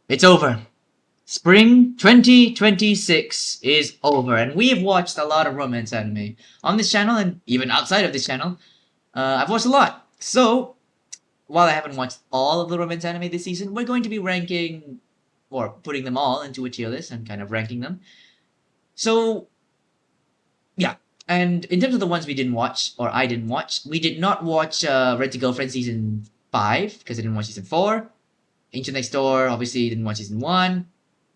It's over. Spring 2026 is over, and we have watched a lot of romance anime on this channel and even outside of this channel. I've watched a lot. So, while I haven't watched all of the romance anime this season, we're going to be ranking or putting them all into a tier list and kind of ranking them. So, yeah. And in terms of the ones we didn't watch, or I didn't watch, we did not watch Red to Girlfriend season 5 because I didn't watch season 4. Ancient Next Door, obviously, didn't watch season 1.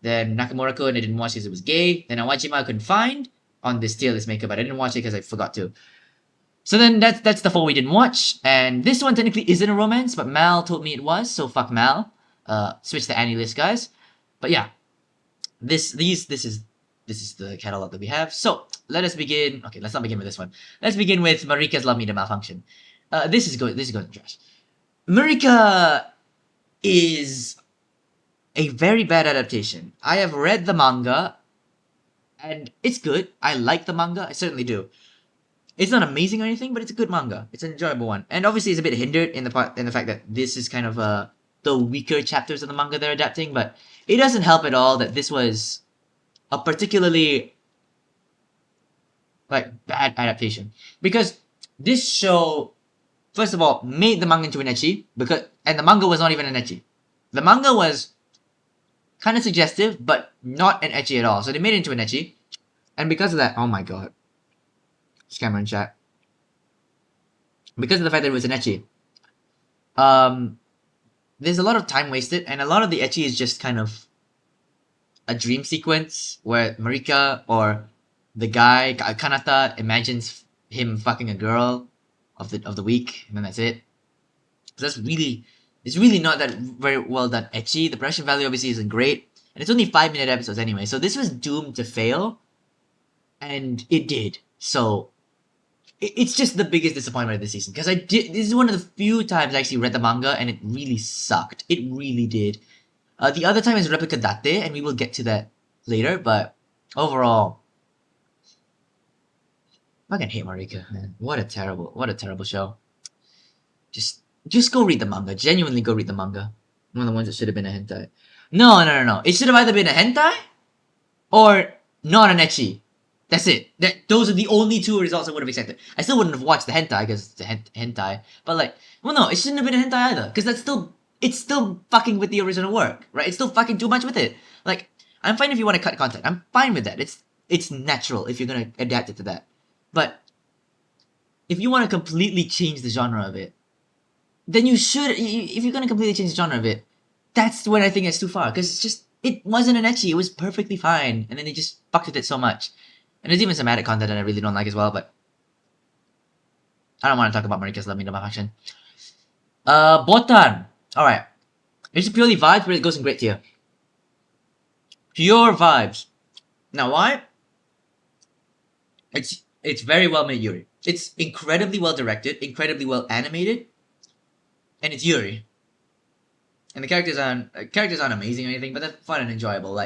Then Nakamura-kun, I didn't watch because it was gay. Then Awajima I couldn't find on this tier list maker, but I didn't watch it because I forgot to. So then that's the 4 we didn't watch. And this one technically isn't a romance, but Mal told me it was, so fuck Mal. Switch to Annie list, guys. But yeah, this is the catalog that we have. So let us begin. Okay, let's not begin with this one. Let's begin with Marika's Love Me to Malfunction. This is going to trash. Marika is a very bad adaptation. I have read the manga, and it's good. I like the manga. I certainly do. It's not amazing or anything, but it's a good manga. It's an enjoyable one, and obviously it's a bit hindered in the fact that this is kind of the weaker chapters of the manga they're adapting. But it doesn't help at all that this was a particularly bad adaptation, because this show, first of all, made the manga into an ecchi, and the manga was not even an ecchi. The manga was kind of suggestive, but not an ecchi at all. So they made it into an ecchi, and because of that, oh my god, scammer in chat. Because of the fact that it was an ecchi, there's a lot of time wasted, and a lot of the ecchi is just kind of a dream sequence where Marika or the guy Kanata imagines him fucking a girl of the week, and then that's it. So it's really not that very well done ecchi. The production value obviously isn't great, and it's only 5-minute episodes anyway, so this was doomed to fail, and it did. So it's just the biggest disappointment of this season, because this is one of the few times I actually read the manga and it really sucked. It really did. The other time is Replica Date, and we will get to that later, but overall, I fucking hate Marika, man. What a terrible show. Just go read the manga. Genuinely go read the manga. One of the ones that should have been a hentai. No. It should have either been a hentai or not an ecchi. That's it. Those are the only two results I would have accepted. I still wouldn't have watched the hentai because it's a hentai. But no, it shouldn't have been a hentai either, because it's still fucking with the original work, right? It's still fucking too much with it. I'm fine if you want to cut content. I'm fine with that. It's natural if you're gonna adapt it to that. But if you want to completely change the genre of it, then you should. If you're gonna completely change the genre of it, that's when I think it's too far. Because it wasn't an ecchi. It was perfectly fine, and then they just fucked with it so much. And there's even some added content that I really don't like as well. But I don't want to talk about Marika's Love Me to Malfunction. Botan. All right. It's purely vibes, but it goes in great tier. Pure vibes. Now why? It's very well made Yuri. It's incredibly well directed, incredibly well animated, and it's Yuri. And the characters aren't amazing or anything, but they're fun and enjoyable.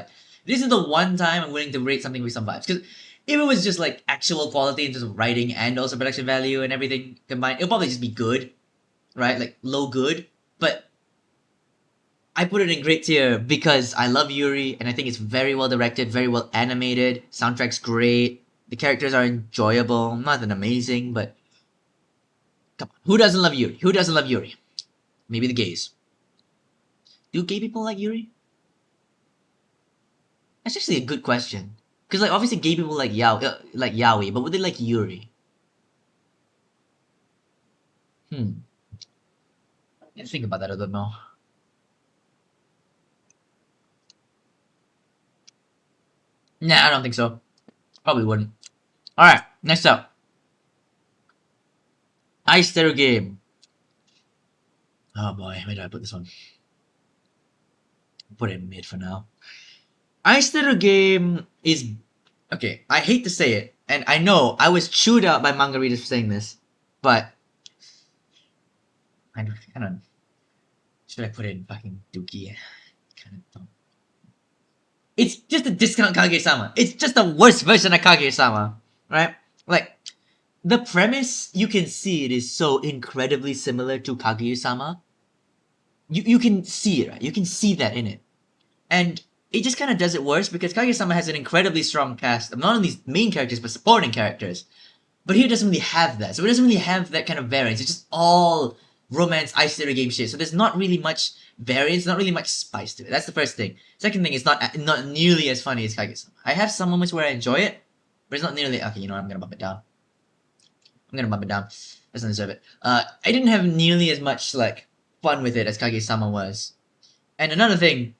This is the one time I'm willing to rate something with some vibes. Because if it was just actual quality in terms of writing and also production value and everything combined, it'll probably just be good, right? Low good. But I put it in great tier because I love Yuri, and I think it's very well directed, very well animated. Soundtrack's great. The characters are enjoyable. Nothing amazing, but come on. Who doesn't love Yuri? Who doesn't love Yuri? Maybe the gays. Do gay people like Yuri? That's actually a good question. Because obviously gay people like yaoi, but would they like Yuri? Let's think about that a little more. Nah, I don't think so. Probably wouldn't. Alright, next up. Ice Terror Game. Oh boy, where did I put this one? I'll put it in mid for now. Ice Terror Game is... Okay, I hate to say it, and I know I was chewed out by manga readers for saying this, but... I don't... Should I put it in fucking Dookie? Kind of don't. It's just a discount Kage-sama. It's just a worse version of Kage-sama, right? The premise, you can see it is so incredibly similar to Kaguya-sama. You can see it, right? You can see that in it. And it just kind of does it worse because Kaguya-sama has an incredibly strong cast of not only main characters but supporting characters. But here it doesn't really have that. So it doesn't really have that kind of variance. It's just all romance, isolated game shit. So there's not really much variance, not really much spice to it. That's the first thing. Second thing, it's not nearly as funny as Kaguya-sama. I have some moments where I enjoy it, but it's not nearly... Okay, you know what? I'm gonna bump it down. I'm gonna bump it down. Doesn't deserve it. I didn't have nearly as much, like, fun with it as Kaguya-sama was. And another thing,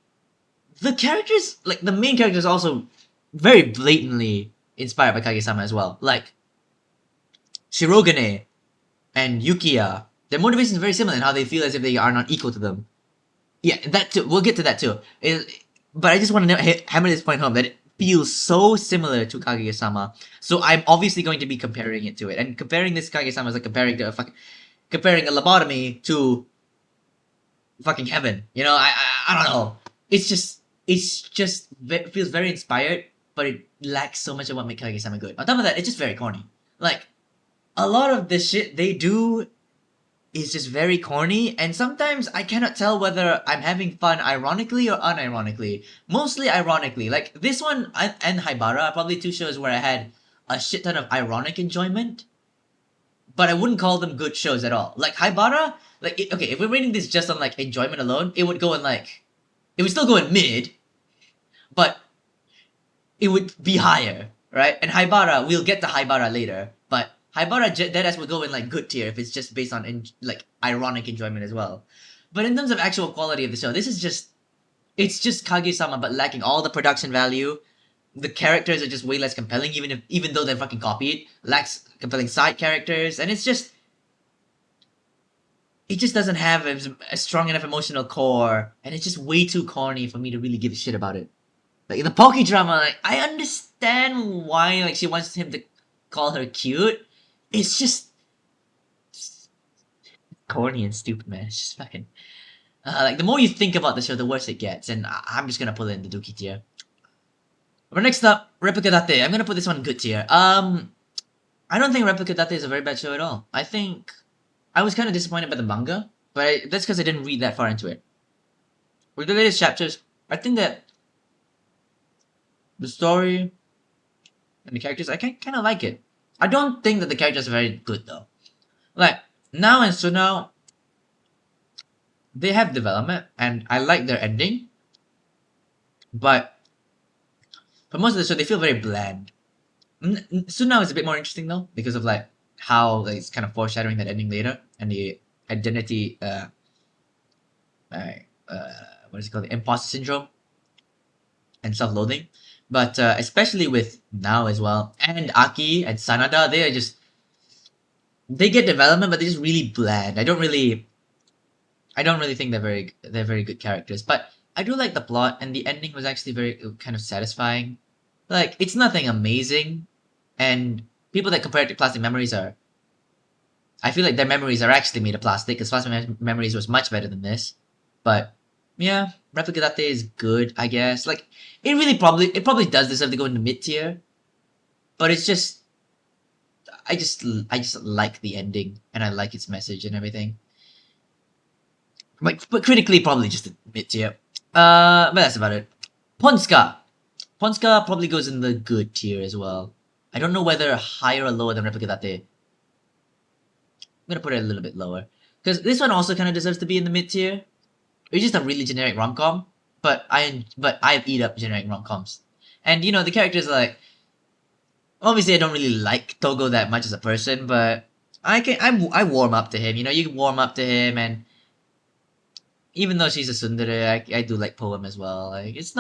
the characters, like, the main character is also very blatantly inspired by Kaguya-sama as well. Like, Shirogane and Yukiya, their motivations are very similar in how they feel as if they are not equal to them. Yeah, that too. We'll get to that too. But I just want to hammer this point home that it feels so similar to Kaguya-sama. So I'm obviously going to be comparing it to it. And comparing this Kaguya-sama is like comparing a lobotomy to fucking heaven. You know, I don't know. It's just it feels very inspired, but it lacks so much of what makes Kaguya-sama good. On top of that, it's just very corny. Like, a lot of the shit they do is just very corny, and sometimes I cannot tell whether I'm having fun ironically or unironically. Mostly ironically. Like, this one and Haibara are probably two shows where I had a shit ton of ironic enjoyment, but I wouldn't call them good shows at all. Like, Haibara, like, okay, if we're rating this just on, like, enjoyment alone, it would go in, like... It would still go in mid, but it would be higher, right? And Haibara, we'll get to Haibara later, but Haibara deadass would go in like good tier if it's just based on like ironic enjoyment as well. But in terms of actual quality of the show, this is just it's just Kaguya-sama but lacking all the production value. The characters are just way less compelling, even though they're fucking copied. Lacks compelling side characters, and it just doesn't have a strong enough emotional core, and it's just way too corny for me to really give a shit about it. Like the Poke drama, like I understand why like she wants him to call her cute. It's just corny and stupid, man. It's just fucking like the more you think about the show, the worse it gets. And I'm just gonna put it in the Dookie tier. But next up, Replica Date. I'm gonna put this one in good tier. I don't think Replica Date is a very bad show at all. I think I was kind of disappointed by the manga, but that's because I didn't read that far into it. With the latest chapters, I think that the story and the characters, I kind of like it. I don't think that the characters are very good though. Like Now and Sunao, they have development, and I like their ending. But for most of the show, they feel very bland. Sunao is a bit more interesting though because of like how like, it's kind of foreshadowing that ending later and the identity, what is it called, the imposter syndrome and self-loathing. But especially with Now as well, and Aki and Sanada, they get development, but they're just really bland. I don't really think they're very good characters. But I do like the plot, and the ending was actually very kind of satisfying. Like it's nothing amazing, and people that compare it to Plastic Memories I feel like their memories are actually made of plastic, because Plastic Memories was much better than this. But yeah, Replica Date is good, I guess. Like it probably does deserve to go into mid tier, but it's just I just like the ending, and I like its message and everything. Like, but critically, probably just a mid tier. But that's about it. Ponska probably goes in the good tier as well. I don't know whether higher or lower than Replica Date. I'm gonna put it a little bit lower because this one also kind of deserves to be in the mid tier. It's just a really generic rom-com, but I eat up generic rom-coms, and you know the characters are like. Obviously, I don't really like Togo that much as a person, but I warm up to him. You know, you can warm up to him, and even though she's a tsundere, I do like Poem as well. Like it's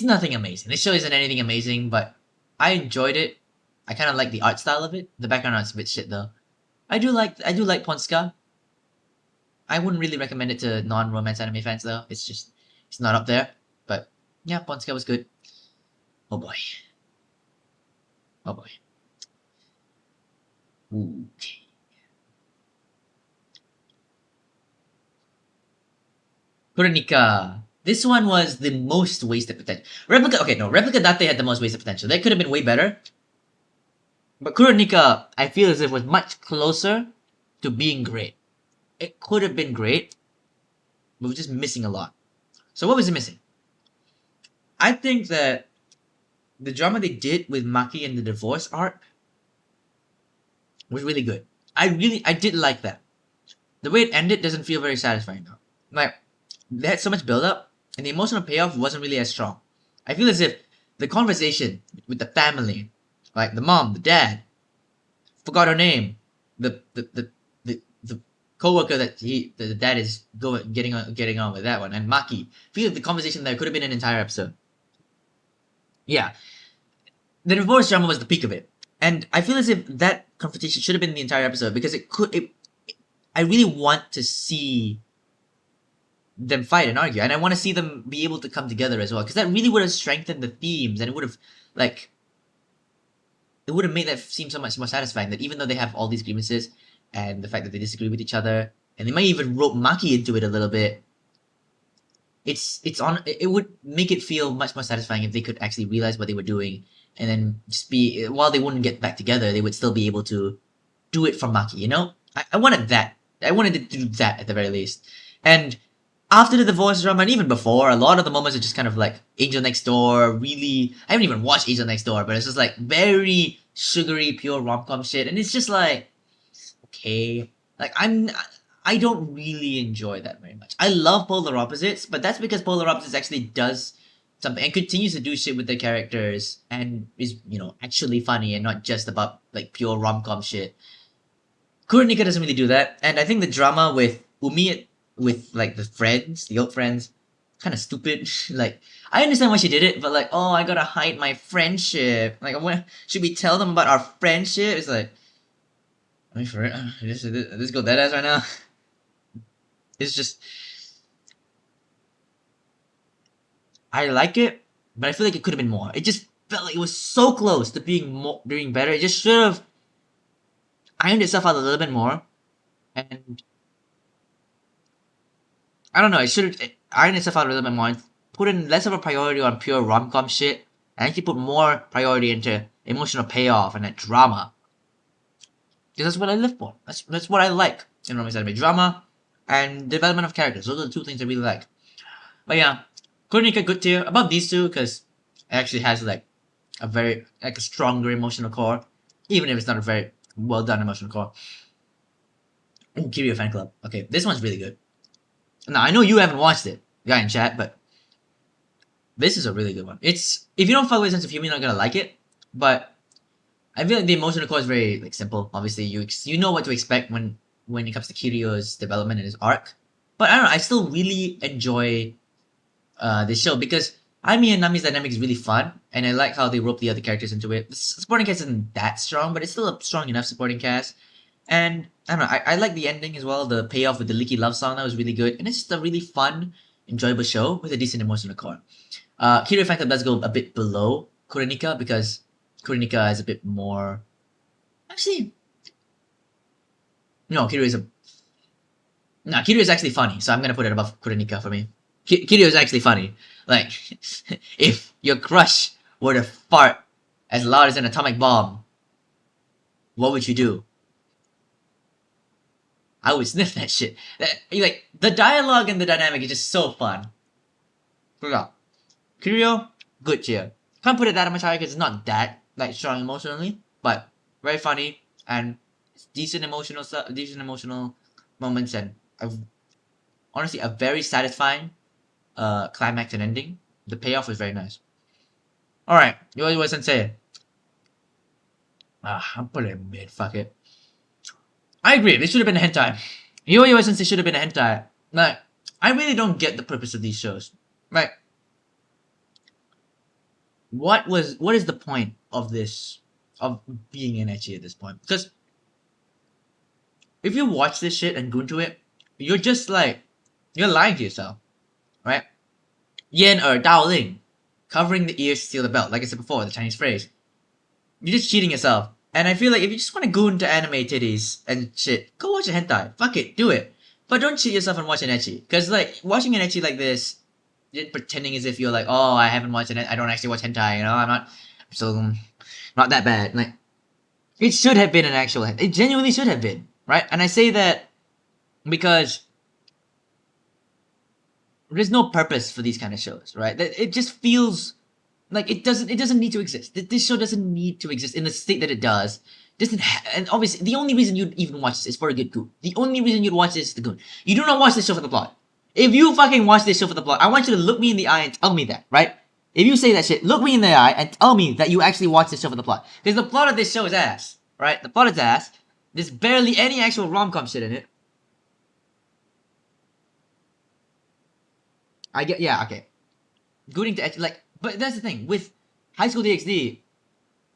nothing amazing. This show isn't anything amazing, but I enjoyed it. I kind of like the art style of it. The background art's a bit shit though. I do like Ponska. I wouldn't really recommend it to non-romance anime fans though. It's not up there. But yeah, Ponska was good. Oh boy. Oh boy. Ooh. Kuronika. This one was the most wasted potential. Replica Date had the most wasted potential. That could have been way better. But Kuronika, I feel as if was much closer to being great. It could have been great. but we're just missing a lot. So what was it missing? I think that the drama they did with Maki and the divorce arc was really good. I did like that. The way it ended doesn't feel very satisfying though. Like they had so much build up, and the emotional payoff wasn't really as strong. I feel as if the conversation with the family, like the mom, the dad, forgot her name, the coworker that the dad is getting on with that one, and Maki. I feel like the conversation there could have been an entire episode. Yeah, the divorce drama was the peak of it, and I feel as if that confrontation should have been the entire episode because it could. I really want to see them fight and argue, and I want to see them be able to come together as well, because that really would have strengthened the themes, and it would have like it would have made that seem so much more satisfying. That even though they have all these grievances, and the fact that they disagree with each other, and they might even rope Maki into it a little bit, it would make it feel much more satisfying if they could actually realize what they were doing, and then just be while they wouldn't get back together, they would still be able to do it for Maki. You know, I wanted that. I wanted to do that at the very least, and after the divorce drama and even before, a lot of the moments are just kind of like Angel Next Door. Really, I haven't even watched Angel Next Door, but it's just like very sugary, pure rom com shit, and it's just like okay, like I don't really enjoy that very much. I love Polar Opposites, but that's because Polar Opposites actually does something and continues to do shit with their characters and is actually funny and not just about like pure rom com shit. Kuronika doesn't really do that, and I think the drama with Umi with like the friends, the old friends, kind of stupid. Like I understand why she did it, but like, oh, I gotta hide my friendship. Like, should we tell them about our friendship? It's like, I mean, for it, this go dead ass right now. It's just, I like it, but I feel like it could have been more. It just felt like it was so close to being better. It just should have ironed itself out a little bit more, and I don't know. It should have ironed itself out a little bit more and put in less of a priority on pure rom com shit, and actually put more priority into emotional payoff and that drama. Because that's what I live for. That's what I like in romance anime: drama and development of characters. Those are the two things I really like. But yeah, Kuronika good tier above these two because it actually has like a very like a stronger emotional core, even if it's not a very well done emotional core. Ooh, Kiryu Fan Club. Okay, this one's really good. Now I know you haven't watched it, guy in chat, but this is a really good one. It's if you don't follow a sense of humor, you're not gonna like it. But I feel like the emotional core is very like simple. Obviously, you know what to expect when it comes to Kiryu's development and his arc. But I don't know. I still really enjoy this show because Ami and Nami's dynamic is really fun, and I like how they rope the other characters into it. The supporting cast isn't that strong, but it's still a strong enough supporting cast. And I don't know, I like the ending as well. The payoff with the leaky love song, that was really good, and it's just a really fun, enjoyable show with a decent emotional core. Kiryu Fan Club does go a bit below Kuronika because Kuronika is a bit more. Actually, no, Kiryu is actually funny, so I'm gonna put it above Kuronika for me. Kiryu is actually funny. Like, if your crush were to fart as loud as an atomic bomb, what would you do? I would sniff that shit. Like, the dialogue and the dynamic is just so fun. Forgot. Kiryu, good cheer. Can't put it that much higher because it's not that like strong emotionally, but very funny and decent emotional stuff, decent emotional moments, and honestly a very satisfying climax and ending. The payoff was very nice. All right, Yo Sensei. I'm putting it mid. Fuck it. I agree. This should have been a hentai. Yo Sensei should have been a hentai. Like, I really don't get the purpose of these shows. Like, what is the point of this of being an ecchi at this point? Because if you watch this shit and go into it, you're just like you're lying to yourself, right? Yen or Dao Ling, covering the ears to steal the belt. Like I said before, the Chinese phrase. You're just cheating yourself. And I feel like if you just want to go into anime titties and shit, go watch a hentai. Fuck it, do it. But don't cheat yourself and watch an ecchi. Because like watching an ecchi like this, you're pretending as if you're like, oh, I haven't watched it. I don't actually watch hentai. I'm so not that bad. Like it should have been an actual. It genuinely should have been, right? And I say that because there's no purpose for these kind of shows, right? It just feels like it doesn't need to exist. This show doesn't need to exist in the state that it does. And obviously the only reason you'd even watch this is for a good goon. The only reason you'd watch this is the goon. You do not watch this show for the plot. If you fucking watch this show for the plot, I want you to look me in the eye and tell me that, right? If you say that shit, look me in the eye and tell me that you actually watch this show for the plot. Because the plot of this show is ass, right? The plot is ass. There's barely any actual rom-com shit in it. Yeah, okay. Going to ecchi, like, but that's the thing with High School DxD.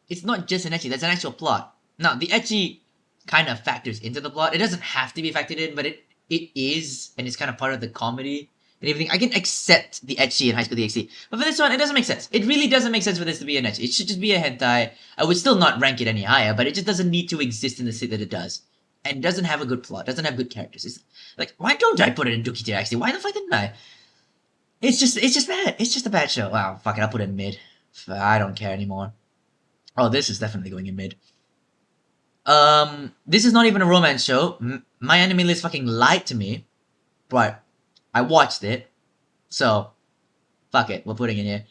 It's not just an ecchi. That's an actual plot. Now the ecchi kind of factors into the plot. It doesn't have to be factored in, but it is, and it's kind of part of the comedy and everything. I can accept the ecchi in High School DxD, but for this one, it doesn't make sense. It really doesn't make sense for this to be an ecchi. It should just be a hentai. I would still not rank it any higher, but it just doesn't need to exist in the state that it does, and doesn't have a good plot. Doesn't have good characters. It's like, why don't I put it in Dookie actually? Why the fuck didn't I? It's just bad. It's just a bad show. Wow, fuck it, I'll put it in mid. I don't care anymore. Oh, this is definitely going in mid. This is not even a romance show. My anime list fucking lied to me, but I watched it, so fuck it, we're putting it here.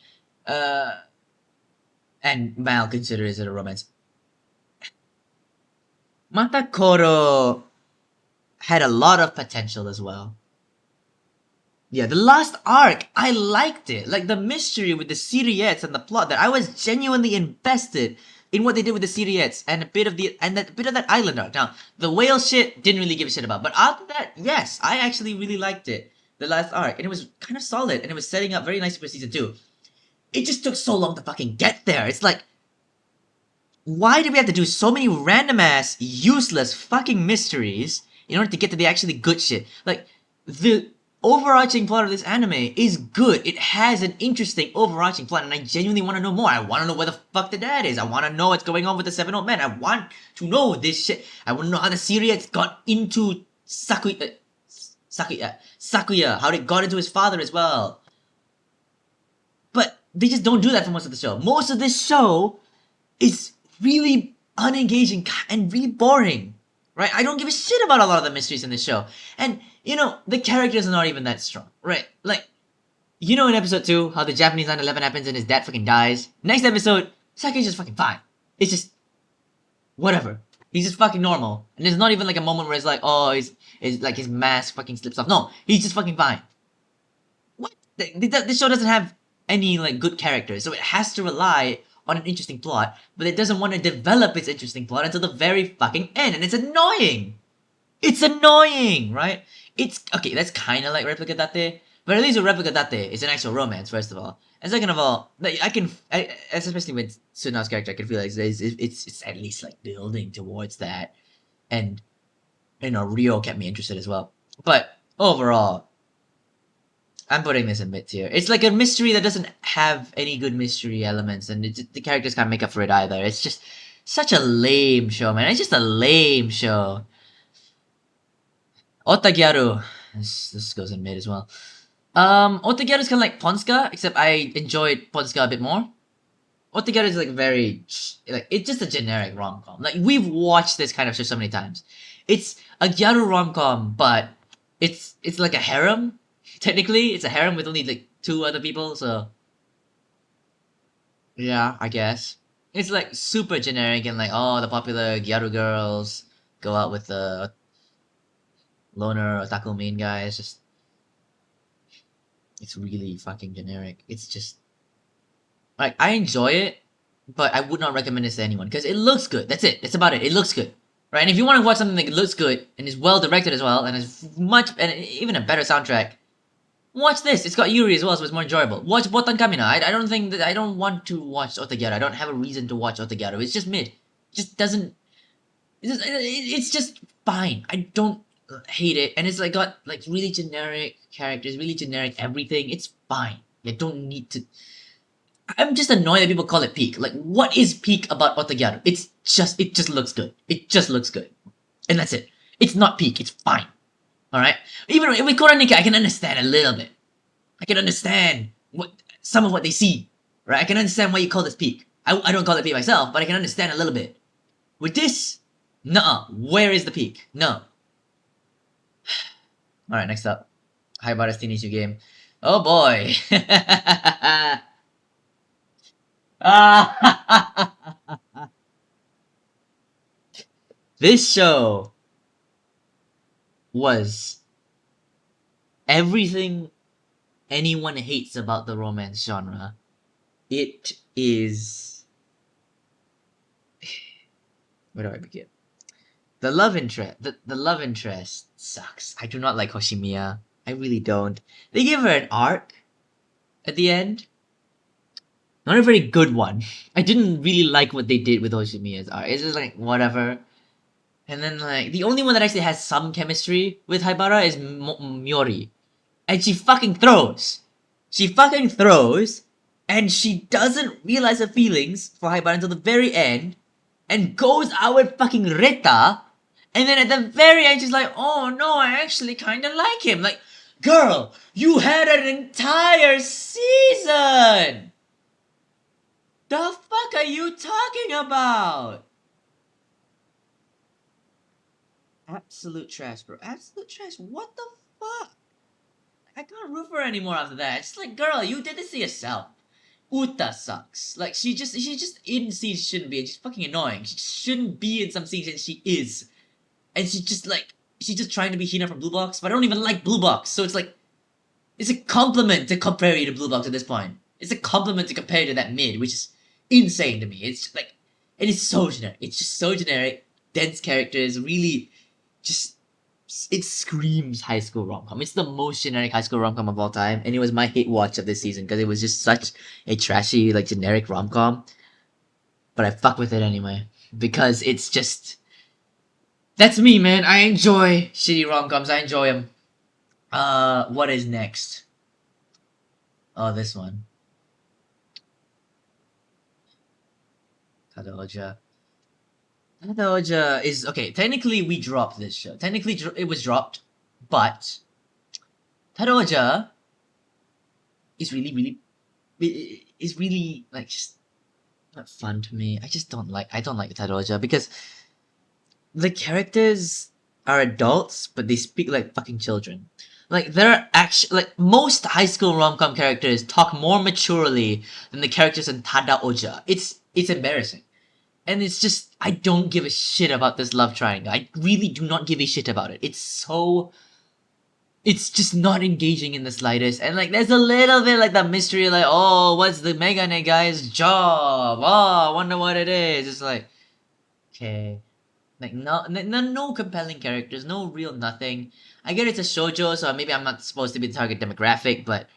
And Mal considers it a romance. Matakoro had a lot of potential as well. Yeah, the last arc, I liked it. Like the mystery with the Siriettes and the plot, that I was genuinely invested in what they did with the Siriettes and a bit of that island arc. Now, the whale shit didn't really give a shit about, but after that, yes, I actually really liked it. The last arc, and it was kind of solid, and it was setting up very nicely for season 2. It just took so long to fucking get there. It's like, why do we have to do so many random ass, useless fucking mysteries in order to get to the actually good shit? Like, the overarching plot of this anime is good. It has an interesting overarching plot, and I genuinely want to know more. I want to know where the fuck the dad is. I want to know what's going on with the 7 old men. I want to know this shit. I want to know how the Siriettes got into Sakuya, how they got into his father as well. But they just don't do that for most of the show. Most of this show is really unengaging and really boring, right? I don't give a shit about a lot of the mysteries in this show. And, you know, the characters are not even that strong, right? Like, you know in episode 2, how the Japanese 9/11 happens and his dad fucking dies? Next episode, Sakuya's just fucking fine. It's just, whatever. He's just fucking normal. And there's not even like a moment where it's like, oh, it's like his mask fucking slips off. No, he's just fucking fine. What? This show doesn't have any like good characters, so it has to rely on an interesting plot, but it doesn't want to develop its interesting plot until the very fucking end, and it's annoying. It's annoying, right? It's okay. That's kind of like Replica Date, but at least with Replica Date, it's an actual romance. First of all, and second of all, like especially with Sunao's character, I can feel like it's at least like building towards that, and you know, Rio kept me interested as well. But overall, I'm putting this in mid tier. It's like a mystery that doesn't have any good mystery elements, and the characters can't make up for it either. It's just such a lame show, man. It's just a lame show. Otagyaru. This goes in mid as well. Otagyaru is kind of like Ponska, except I enjoyed Ponska a bit more. Otagyaru is like very, like, it's just a generic rom-com. Like, we've watched this kind of show so many times. It's a gyaru rom-com, but it's like a harem. Technically, it's a harem with only like 2 other people, so yeah, I guess. It's like super generic and like, oh, the popular gyaru girls go out with the loner otaku main guy. It's just, it's really fucking generic. It's just, like, I enjoy it, but I would not recommend this to anyone because it looks good. That's it. That's about it. It looks good, right? And if you want to watch something that looks good and is well directed as well, and is much, and even a better soundtrack, watch this. It's got Yuri as well, so it's more enjoyable. Watch Botan Kamina. I don't think that I don't want to watch Otagyaru. I don't have a reason to watch Otagyaru. It's just mid. It just doesn't. It's just fine. I don't hate it, and it's like got like really generic characters, really generic everything. It's fine. You don't need to. I'm just annoyed that people call it peak. Like, what is peak about Otagyaru? It just looks good. It just looks good, and that's it. It's not peak. It's fine. All right. Even with Koranika, I can understand a little bit. I can understand some of what they see, right? I can understand why you call this peak. I don't call it peak myself, but I can understand a little bit. With this, nuh-uh. Where is the peak? No. All right. Next up, Haibara's Teenage Game. Oh boy. Ah, this show was everything anyone hates about the romance genre. It is. Where do I begin? The love interest sucks. I do not like Hoshimiya. I really don't. They give her an arc at the end. Not a very good one. I didn't really like what they did with Hoshimiya's arc. It's just like whatever. And then like the only one that actually has some chemistry with Haibara is Miori. And she fucking throws. She fucking throws and she doesn't realize her feelings for Haibara until the very end and goes out with fucking Reta. And then at the very end, she's like, oh no, I actually kind of like him. Like, girl, you had an entire season! The fuck are you talking about? Absolute trash, bro. Absolute trash. What the fuck? I can't root for her anymore after that. It's like, girl, you did this to yourself. Uta sucks. Like she just in scenes shouldn't be, and she's fucking annoying. She shouldn't be in some scenes, and she is. And she's just trying to be Hina from Blue Box, but I don't even like Blue Box, so it's like it's a compliment to compare you to Blue Box at this point. It's a compliment to compare you to that mid, which is insane to me. It's just like it is so generic. It's just so generic. Dense characters, really just it screams high school rom-com. It's the most generic high school rom-com of all time, and it was my hate watch of this season because it was just such a trashy, like generic rom-com. But I fuck with it anyway because it's just that's me, man. I enjoy shitty rom-coms. I enjoy them. What is next? Oh, this one. Tadaoja. Tadaoja is okay. Technically, we dropped this show. Technically, it was dropped, but Tadaoja is is really like just not fun to me. I don't like Tadaoja because the characters are adults, but they speak like fucking children. Like they're actually like most high school rom com characters talk more maturely than the characters in Tada Oja. It's embarrassing, and it's just I don't give a shit about this love triangle. I really do not give a shit about it. It's just not engaging in the slightest. And like there's a little bit like the mystery, like oh what's the Megane guy's job? Oh, I wonder what it is. It's like okay. Like no compelling characters, no real nothing. I get it's a shoujo, so maybe I'm not supposed to be the target demographic, but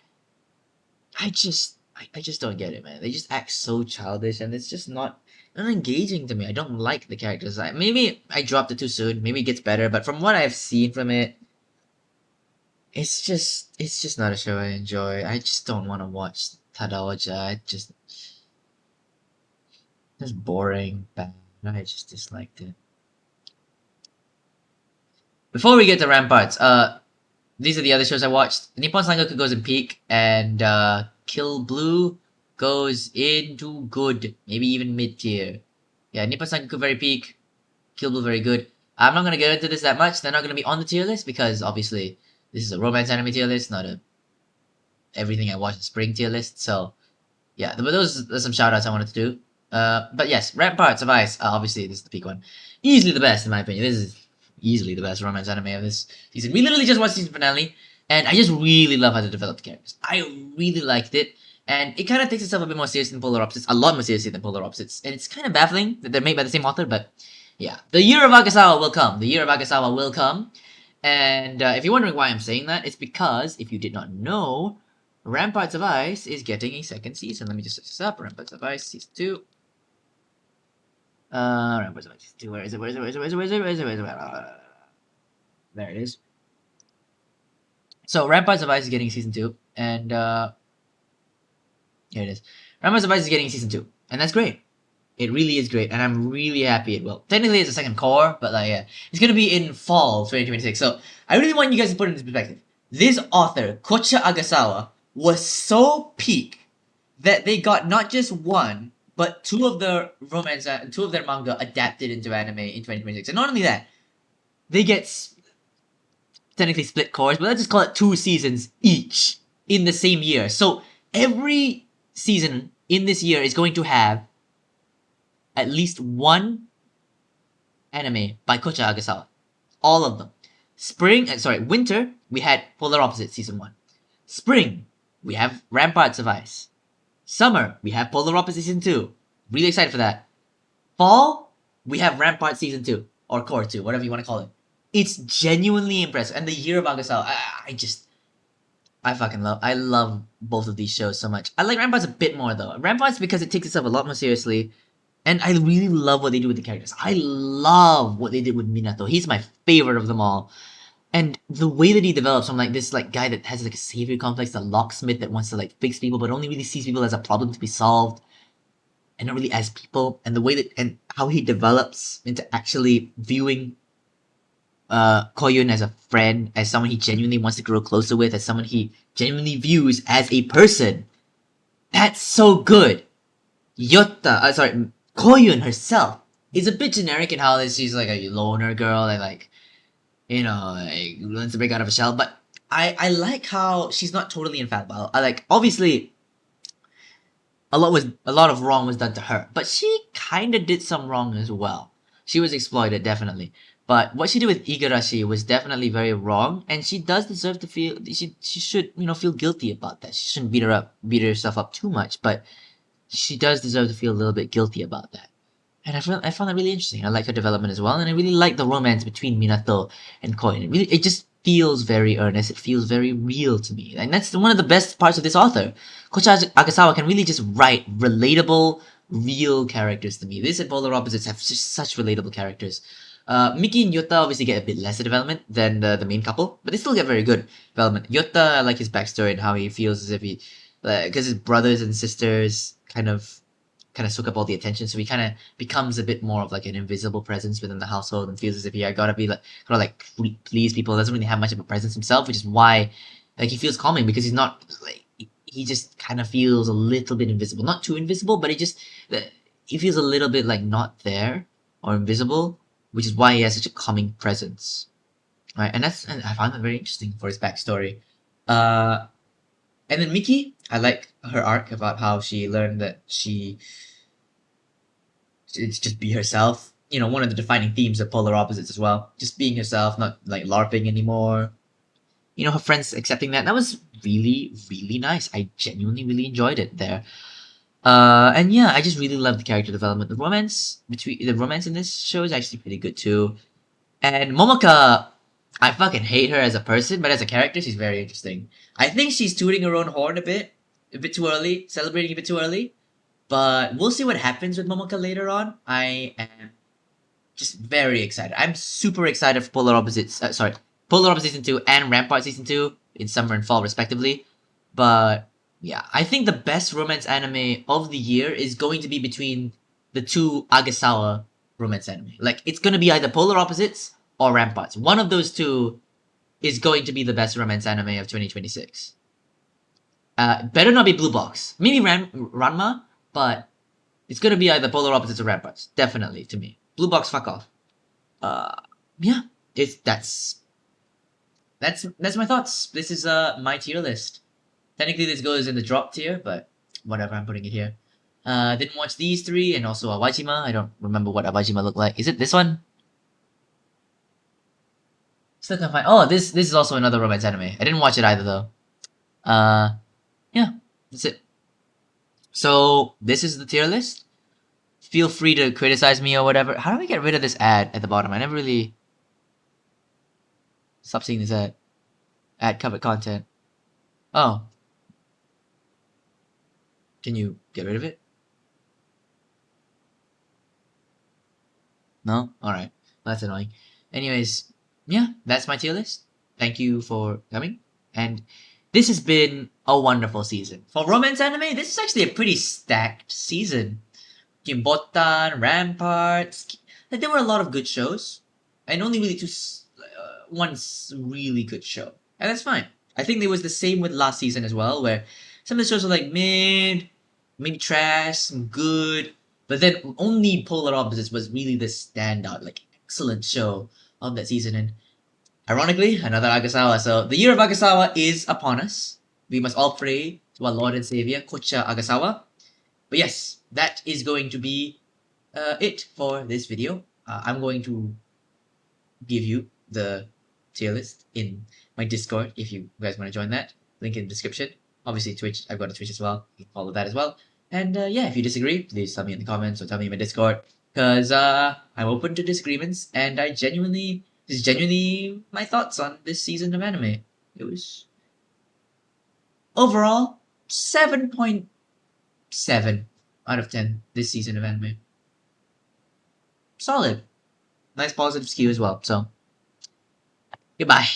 I just don't get it, man. They just act so childish, and it's just not engaging to me. I don't like the characters. Maybe I dropped it too soon. Maybe it gets better, but from what I've seen from it, it's just not a show I enjoy. I just don't want to watch Tadaoja. It's boring, bad. I just disliked it. Before we get to Ramparts, these are the other shows I watched. Nippon Sangoku goes in peak, and Kill Blue goes into good, maybe even mid tier. Yeah, Nippon Sangoku very peak, Kill Blue very good. I'm not gonna get into this that much. They're not gonna be on the tier list because obviously this is a romance anime tier list, not a everything I watch in spring tier list. So yeah, but those are some shout outs I wanted to do. But yes, Ramparts of Ice, obviously this is the peak one. Easily the best in my opinion. This is easily the best romance anime of this season. We literally just watched season finale, and I just really love how they developed the characters. I really liked it, and it kind of takes itself a bit more seriously than Polar Opposites, a lot more seriously than Polar Opposites, and it's kind of baffling that they're made by the same author, but yeah. The Year of Agasawa will come. The Year of Agasawa will come, and if you're wondering why I'm saying that, it's because, if you did not know, Ramparts of Ice is getting a second season. Let me just search this up. Ramparts of Ice season 2. Ramparts of Ice season 2. Where is it? Where is it? Where is it? Where is it? Where is it? Where is it? Where is it? There it is. So Ramparts of Ice is getting season 2, and here it is. Ramparts of Ice is getting season 2, and that's great. It really is great, and I'm really happy it will. Technically, it's a second core, but like yeah, it's gonna be in fall 2026. So I really want you guys to put it into perspective. This author, Kocha Agasawa, was so peak that they got not just one, but two of their manga adapted into anime in 2026. And not only that, they get technically split cores, but let's just call it 2 seasons each in the same year. So every season in this year is going to have at least one anime by Kocha Agasawa. All of them. Winter, we had Polar Opposites Season 1. Spring, we have Ramparts of Ice. Summer, we have Polar Opposites Season 2. Really excited for that. Fall, we have Rampart Season 2. Or Core 2, whatever you want to call it. It's genuinely impressive. And the Year of Agasawa, I love both of these shows so much. I like Ramparts a bit more though. Ramparts because it takes itself a lot more seriously. And I really love what they do with the characters. I love what they did with Minato. He's my favorite of them all. And the way that he develops from like this like guy that has like a savior complex, a locksmith that wants to like fix people but only really sees people as a problem to be solved and not really as people, and the way that and how he develops into actually viewing Koyun as a friend, as someone he genuinely wants to grow closer with, as someone he genuinely views as a person. That's so good. Koyun herself is a bit generic in how she's like a loner girl and like, like learns to break out of a shell. But I like how she's not totally infallible. I like obviously a lot of wrong was done to her, but she kind of did some wrong as well. She was exploited definitely. But what she did with Igarashi was definitely very wrong, and she does deserve to feel. She should feel guilty about that. She shouldn't beat herself up too much, but she does deserve to feel a little bit guilty about that. And I found that really interesting. I like her development as well, and I really like the romance between Minato and Koin. It just feels very earnest. It feels very real to me, and that's one of the best parts of this author. Kocha Akasawa can really just write relatable, real characters to me. This and Polar Opposites have just such relatable characters. Miki and Yota obviously get a bit less development than the main couple, but they still get very good development. Yota, I like his backstory and how he feels as if because his brothers and sisters kind of soak up all the attention, so he kind of becomes a bit more of like an invisible presence within the household and feels as if he gotta be like please people. Doesn't really have much of a presence himself, which is why like he feels calming, because he's not like he just kind of feels a little bit invisible, not too invisible, but he feels a little bit like not there or invisible, which is why he has such a calming presence, right? And I found that very interesting for his backstory. And then Miki, I like her arc about how she learned that it's just be herself. One of the defining themes of Polar Opposites as well. Just being herself, not like LARPing anymore. Her friends accepting that. That was really, really nice. I genuinely really enjoyed it there. And yeah, I just really love the character development. The romance in this show is actually pretty good too. And Momoka, I fucking hate her as a person, but as a character, she's very interesting. I think she's tooting her own horn a bit too early, celebrating a bit too early. But we'll see what happens with Momoka later on. I am just very excited. I'm super excited for Polar Opposites. Polar Opposites Season 2 and Rampart Season 2 in summer and fall, respectively. But yeah, I think the best romance anime of the year is going to be between the two Agasawa romance anime. Like, it's going to be either Polar Opposites or Ramparts. One of those two is going to be the best romance anime of 2026. Better not be Blue Box. Maybe Ranma, but it's gonna be either Polar Opposites or Ramparts. Definitely, to me. Blue Box, fuck off. Yeah, that's my thoughts. This is my tier list. Technically, this goes in the drop tier, but whatever. I'm putting it here. Didn't watch these three, and also Awajima. I don't remember what Awajima looked like. Is it this one? Still can't find. Oh, this is also another romance anime. I didn't watch it either though. Yeah, that's it. So this is the tier list. Feel free to criticize me or whatever. How do I get rid of this ad at the bottom? I never really stop seeing this ad. Ad covered content. Oh. Can you get rid of it? No? Alright. Well, that's annoying. Anyways, yeah, that's my tier list. Thank you for coming. And this has been a wonderful season. For romance anime, this is actually a pretty stacked season. Kimbotan, Ramparts. Like, there were a lot of good shows. And only really one really good show. And that's fine. I think it was the same with last season as well, where some of the shows were like mid, maybe trash, some good. But then only Polar Opposites was really the standout, like excellent show of that season. And ironically, another Agasawa. So the year of Agasawa is upon us. We must all pray to our Lord and Savior, Kocha Agasawa. But yes, that is going to be it for this video. I'm going to give you the tier list in my Discord if you guys want to join that. Link in the description. Obviously, Twitch. I've got a Twitch as well. You can follow that as well. And yeah, if you disagree, please tell me in the comments or tell me in my Discord. Because I'm open to disagreements, and this is genuinely my thoughts on this season of anime. It was overall 7.7 out of 10 this season of anime. Solid. Nice positive skew as well. So, goodbye.